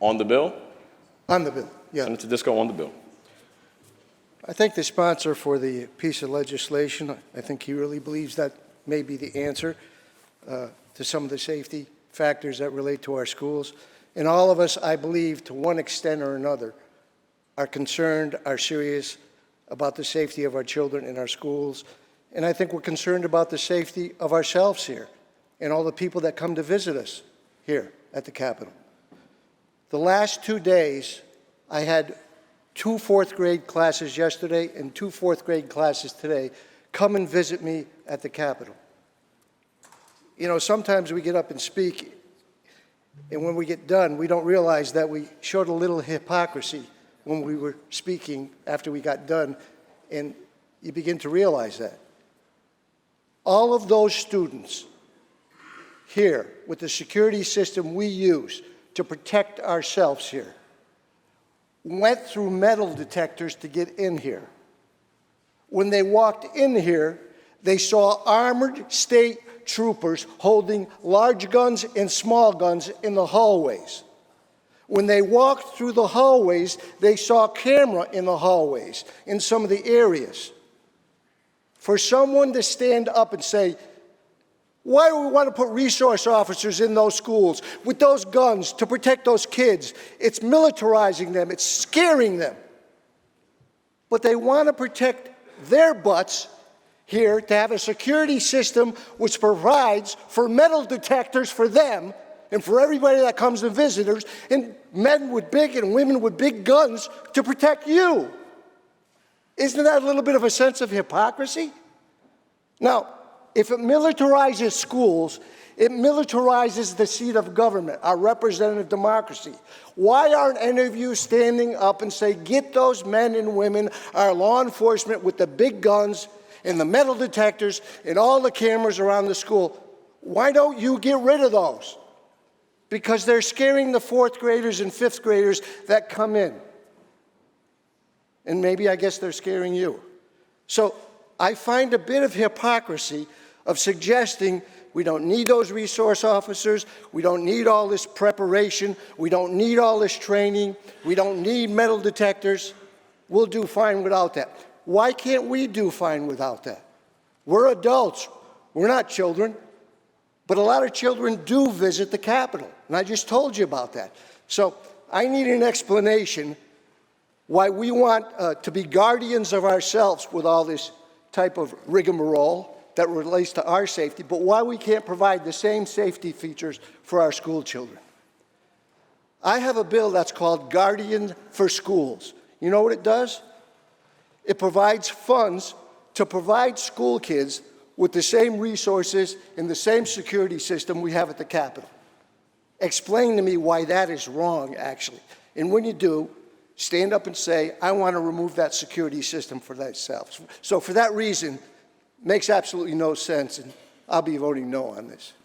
On the bill? On the bill, yeah. Senator Tedisco, on the bill. I thank the sponsor for the piece of legislation. I think he really believes that may be the answer to some of the safety factors that relate to our schools. And all of us, I believe, to one extent or another, are concerned, are serious about the safety of our children in our schools. And I think we're concerned about the safety of ourselves here and all the people that come to visit us here at the Capitol. The last 2 days, I had 2 fourth grade classes yesterday and 2 fourth grade classes today come and visit me at the Capitol. You know, sometimes we get up and speak, and when we get done, we don't realize that we showed a little hypocrisy when we were speaking after we got done, and you begin to realize that. All of those students here, with the security system we use to protect ourselves here, went through metal detectors to get in here. When they walked in here, they saw armored state troopers holding large guns and small guns in the hallways. When they walked through the hallways, they saw camera in the hallways, in some of the areas. For someone to stand up and say, why do we want to put resource officers in those schools with those guns to protect those kids? It's militarizing them, it's scaring them. But they want to protect their butts here to have a security system which provides for metal detectors for them and for everybody that comes and visitors, and men with big and women with big guns to protect you. Isn't that a little bit of a sense of hypocrisy? Now, if it militarizes schools, it militarizes the seat of government, our representative democracy. Why aren't any of you standing up and say, get those men and women, our law enforcement with the big guns and the metal detectors and all the cameras around the school? Why don't you get rid of those? Because they're scaring the fourth graders and fifth graders that come in. And maybe, I guess, they're scaring you. So I find a bit of hypocrisy of suggesting we don't need those resource officers, we don't need all this preparation, we don't need all this training, we don't need metal detectors. We'll do fine without that. Why can't we do fine without that? We're adults, we're not children. But a lot of children do visit the Capitol, and I just told you about that. So I need an explanation why we want to be guardians of ourselves with all this type of rigmarole that relates to our safety, but why we can't provide the same safety features for our school children. I have a bill that's called Guardian for Schools. You know what it does? It provides funds to provide school kids with the same resources and the same security system we have at the Capitol. Explain to me why that is wrong, actually. And when you do, stand up and say, I want to remove that security system for themselves. So for that reason, makes absolutely no sense, and I'll be voting no on this.